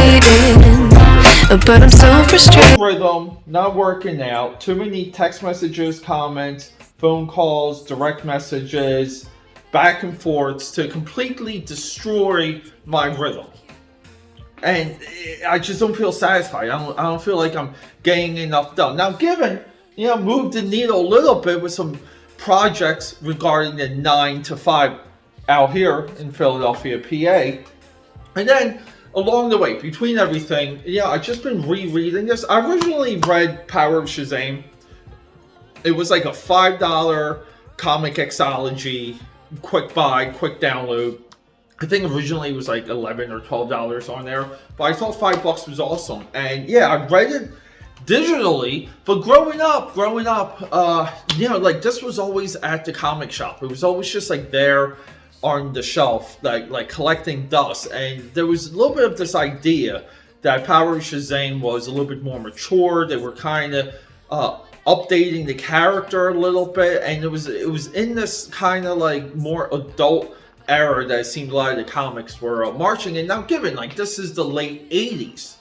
waiting, but I'm so frustrated. Rhythm not working out. Too many text messages, comments, phone calls, direct messages, back and forths to completely destroy my rhythm. And I just don't feel satisfied. I don't feel like I'm getting enough done. Now, given, moved the needle a little bit with some projects regarding the 9 to 5 out here in Philadelphia, PA. And then along the way, between everything, I've just been rereading this. I originally read Power of Shazam. It was like a $5 comic Xology, quick buy, quick download. I think originally it was like $11 or $12 on there, but I thought $5 was awesome. And I read it digitally, but growing up, like this was always at the comic shop. It was always just like there on the shelf, like collecting dust. And there was a little bit of this idea that Power of Shazam was a little bit more mature. They were kind of updating the character a little bit, and it was in this kind of like more adult era that it seemed a lot of the comics were marching in. Now, given like this is the late 80s,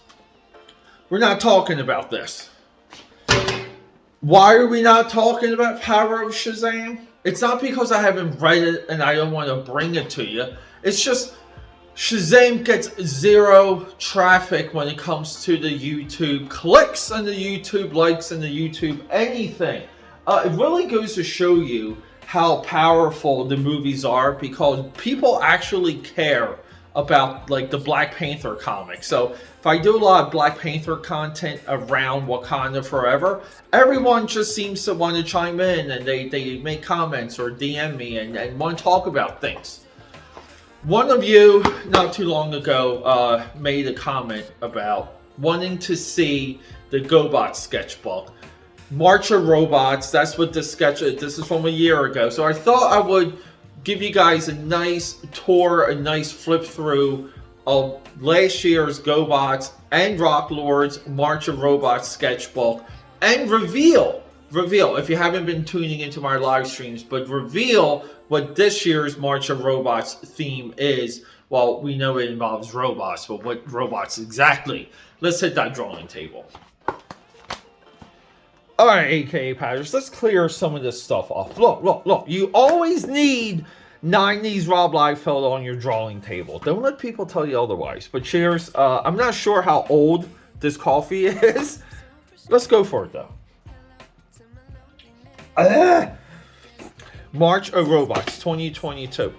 we're not talking about this. Why are we not talking about Power of Shazam? It's not because I haven't read it and I don't want to bring it to you. It's just Shazam gets zero traffic when it comes to the YouTube clicks and the YouTube likes and the YouTube anything. It really goes to show you how powerful the movies are, because people actually care about like the Black Panther comic. So if I do a lot of Black Panther content around Wakanda Forever, everyone just seems to want to chime in, and they make comments or DM me and want to talk about things. One of you not too long ago made a comment about wanting to see the GoBot sketchbook. March of Robots, that's what this is from a year ago. So I thought I would give you guys a nice tour, a nice flip through of last year's GoBots and Rock Lord's March of Robots sketchbook, and reveal, if you haven't been tuning into my live streams, but reveal what this year's March of Robots theme is. Well, we know it involves robots, but what robots exactly? Let's hit that drawing table. Alright, AKA Padders, let's clear some of this stuff off. Look. You always need 90s Rob Liefeld on your drawing table. Don't let people tell you otherwise. But cheers. I'm not sure how old this coffee is. Let's go for it, though. March of Robots 2022.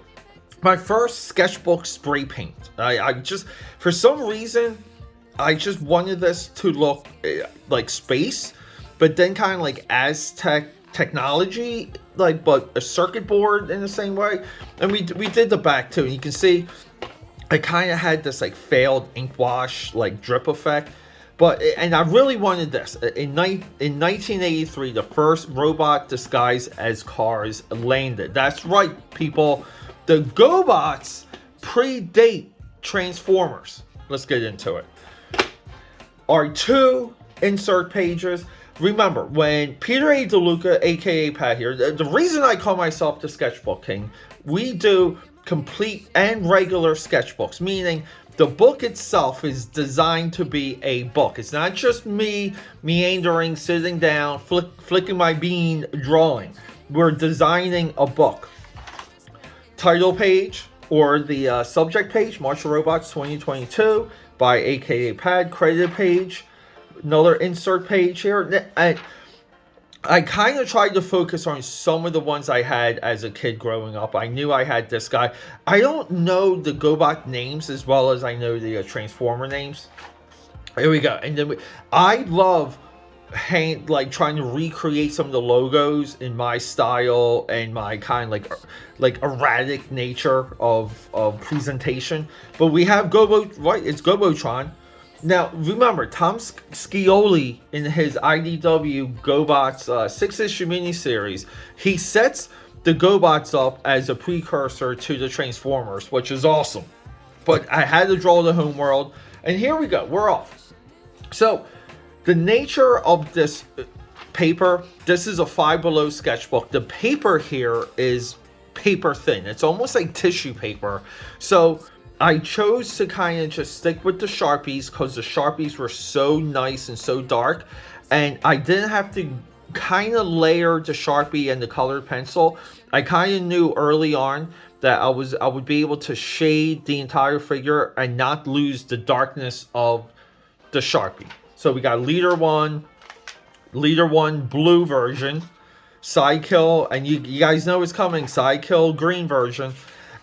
My first sketchbook spray paint. I just, for some reason, I just wanted this to look like space, but then kind of like Aztec technology, like, but a circuit board in the same way. And we did the back too. And you can see I kind of had this like failed ink wash, like drip effect. And I really wanted this. In 1983, the first robot disguised as cars landed. That's right, people. The GoBots predate Transformers. Let's get into it. Our two insert pages. Remember, when Peter A. DeLuca, aka Pat here, the reason I call myself the Sketchbook King, we do complete and regular sketchbooks, meaning the book itself is designed to be a book. It's not just me meandering, sitting down, flicking my bean, drawing. We're designing a book. Title page, or the subject page, March of Robots 2022 by AKA Pad. Credit page, another insert page here. I kind of tried to focus on some of the ones I had as a kid growing up. I knew I had this guy. I don't know the GoBot names as well as I know the Transformer names. Here we go. And then I love trying to recreate some of the logos in my style and my kind of like erratic nature of presentation. But we have right? It's Gobotron. Now, remember, Tom Scioli, in his IDW GoBots 6-issue miniseries, he sets the GoBots up as a precursor to the Transformers, which is awesome. But I had to draw the homeworld, and here we go. We're off. So, the nature of this paper, this is a Five Below sketchbook. The paper here is paper thin. It's almost like tissue paper. So, I chose to kind of just stick with the Sharpies because the Sharpies were so nice and so dark, and I didn't have to kind of layer the Sharpie and the colored pencil. I kind of knew early on that I would be able to shade the entire figure and not lose the darkness of the Sharpie. So we got Leader 1 blue version, Sidekill, and you guys know it's coming, Sidekill green version.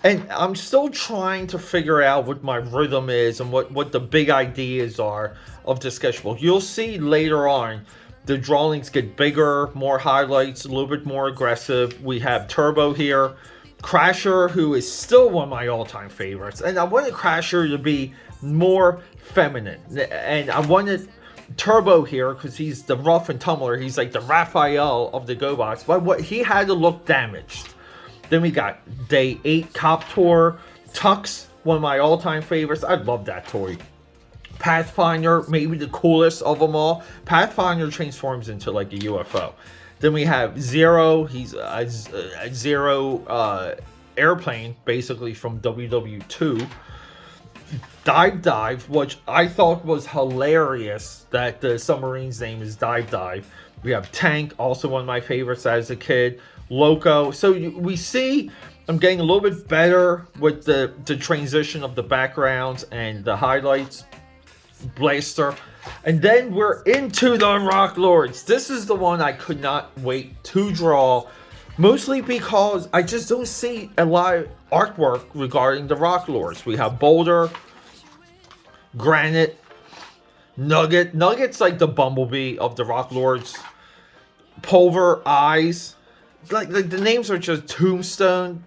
And I'm still trying to figure out what my rhythm is and what the big ideas are of the sketchbook. You'll see later on the drawings get bigger, more highlights, a little bit more aggressive. We have Turbo here, Crasher, who is still one of my all-time favorites. And I wanted Crasher to be more feminine. And I wanted Turbo here because he's the rough and tumbler. He's like the Raphael of the GoBots. But what he had to look damaged. Then we got Day 8 Cop Tour, Tux, one of my all-time favorites. I love that toy. Pathfinder, maybe the coolest of them all. Pathfinder transforms into like a UFO. Then we have Zero. He's a Zero airplane, basically from WW2. Dive, which I thought was hilarious that the submarine's name is Dive. We have Tank, also one of my favorites as a kid. Loco. So we see I'm getting a little bit better with the transition of the backgrounds and the highlights. Blaster. And then we're into the Rock Lords. This is the one I could not wait to draw, mostly because I just don't see a lot of artwork regarding the Rock Lords. We have Boulder, Granite, Nugget. Nugget's like the Bumblebee of the Rock Lords. Pulver, Eyes. Like the names are just Tombstone.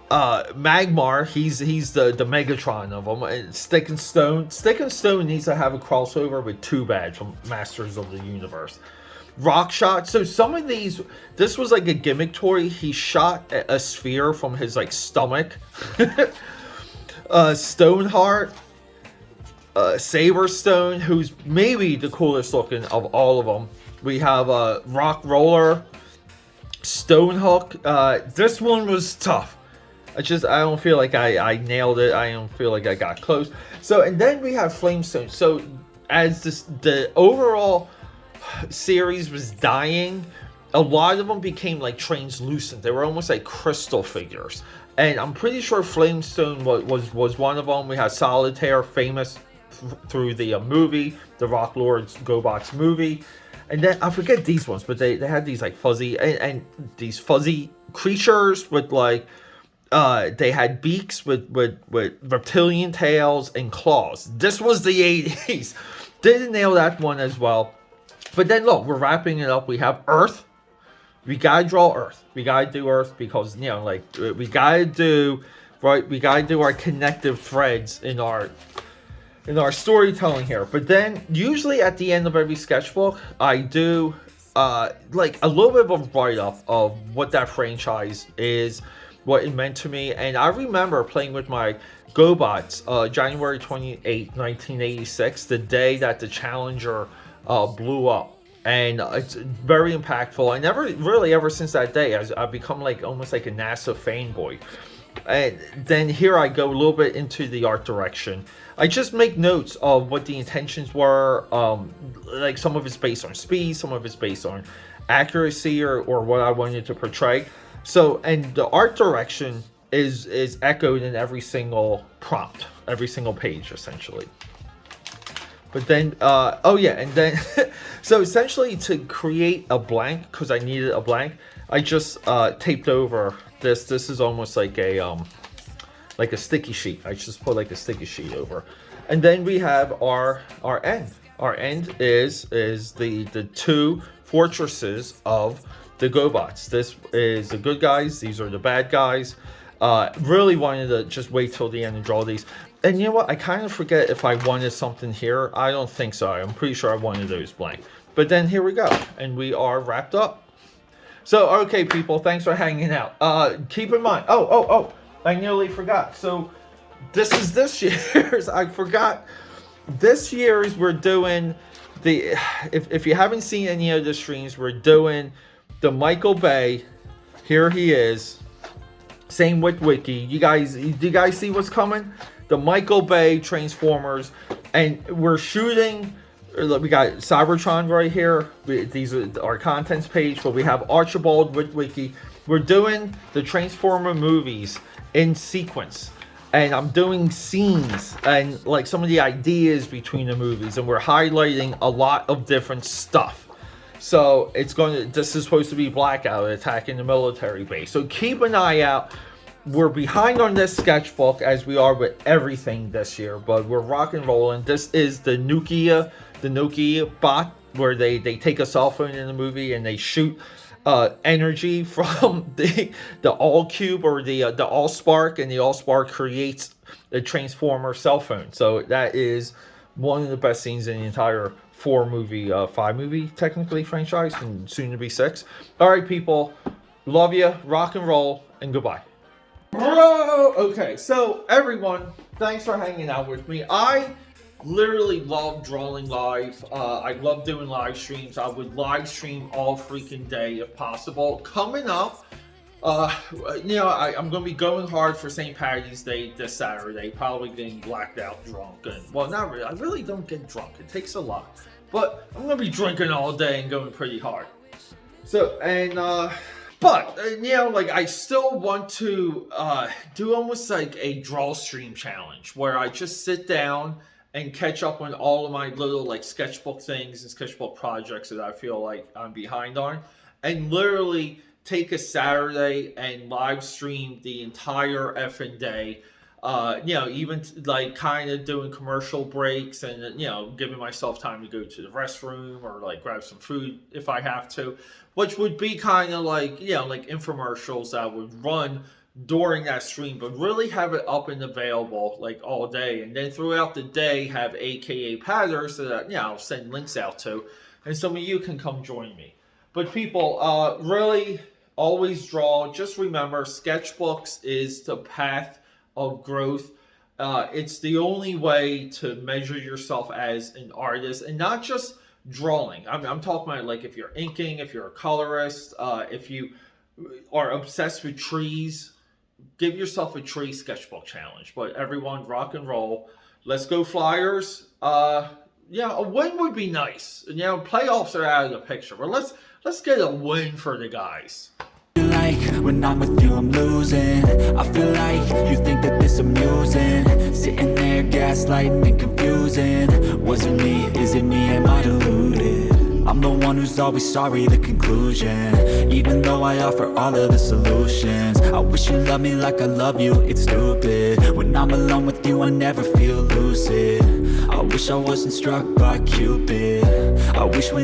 Magmar, he's the Megatron of them. And Stick and Stone needs to have a crossover with Too Bad from Masters of the Universe. Rockshot. So some of these, this was like a gimmick toy. He shot a sphere from his like stomach. Stoneheart. Saberstone, who's maybe the coolest looking of all of them. We have Rock Roller, Stonehook. This one was tough. I don't feel like I nailed it. I don't feel like I got close. So, and then we have Flamestone. So, as the overall series was dying, a lot of them became like translucent. They were almost like crystal figures. And I'm pretty sure Flamestone was one of them. We had Solitaire, famous through the movie, the Rock Lords GoBots movie. And then I forget these ones, but they had these like fuzzy and these fuzzy creatures with like they had beaks with reptilian tails and claws. This was the 80s. Didn't nail that one as well. But then look, we're wrapping it up. We have Earth. We gotta draw Earth. We gotta do Earth because like we gotta do our connective threads in our storytelling here. But then usually at the end of every sketchbook, I do like a little bit of a write-up of what that franchise is, what it meant to me. And I remember playing with my GoBots January 28, 1986, the day that the Challenger blew up. And it's very impactful. I never really, ever since that day, I've become like almost like a NASA fanboy. And then here I go a little bit into the art direction. I just make notes of what the intentions were. Like some of it's based on speed, some of it's based on accuracy or what I wanted to portray. So, and the art direction is echoed in every single prompt, every single page, essentially. But then, and then, so essentially to create a blank, because I needed a blank, I just taped over this. This is almost like a sticky sheet. I just put like a sticky sheet over. And then we have our end. Our end is the two fortresses of the GoBots. This is the good guys. These are the bad guys. Really wanted to just wait till the end and draw these. And you know what? I kind of forget if I wanted something here. I don't think so. I'm pretty sure I wanted those blank. But then here we go. And we are wrapped up. So, okay, people. Thanks for hanging out. Keep in mind. Oh. I nearly forgot. So, this is this year's. I forgot. This year's we're doing the... If you haven't seen any of the streams, we're doing the Michael Bay. Here he is. Same with Wiki. Do you guys see what's coming? The Michael Bay Transformers, and we're shooting. We got Cybertron right here. These are our contents page, but we have Archibald with Wiki. We're doing the Transformer movies in sequence, and I'm doing scenes and like some of the ideas between the movies, and we're highlighting a lot of different stuff. So this is supposed to be Blackout attacking the military base. So keep an eye out. We're behind on this sketchbook, as we are with everything this year, but we're rock and rolling. This is the Nokia bot, where they take a cell phone in the movie and they shoot energy from the all cube or the all spark, and the all spark creates a transformer cell phone. So that is one of the best scenes in the entire 5-movie technically franchise, and soon to be 6. All right, people, love you, rock and roll, and goodbye. Bro, okay, so everyone, thanks for hanging out with me. I literally love drawing live. I love doing live streams. I would live stream all freaking day if possible. Coming up, I'm going to be going hard for St. Patty's Day this Saturday. Probably getting blacked out drunk. And, well, not really. I really don't get drunk. It takes a lot. But I'm going to be drinking all day and going pretty hard. So, and, but, I still want to do almost like a draw stream challenge where I just sit down and catch up on all of my little like sketchbook things and sketchbook projects that I feel like I'm behind on, and literally take a Saturday and live stream the entire effing day. Even like kind of doing commercial breaks and, giving myself time to go to the restroom or like grab some food if I have to, which would be kind of like, like infomercials that would run during that stream, but really have it up and available like all day. And then throughout the day have AKAPADers that, I'll send links out to, and some of you can come join me. But people, really always draw. Just remember, sketchbooks is the path of growth. It's the only way to measure yourself as an artist, and not just drawing. I'm talking about like if you're inking, if you're a colorist, if you are obsessed with trees, give yourself a tree sketchbook challenge. But everyone, rock and roll. Let's go Flyers. A win would be nice. Playoffs are out of the picture, but let's get a win for the guys. Like when I'm with you I'm losing. I feel like you think that this amusing. Sitting there gaslighting and confusing. Was it me? Is it me? Am I deluded? I'm the one who's always sorry, the conclusion. Even though I offer all of the solutions. I wish you loved me like I love you, it's stupid. When I'm alone with you I never feel lucid. I wish I wasn't struck by Cupid. I wish when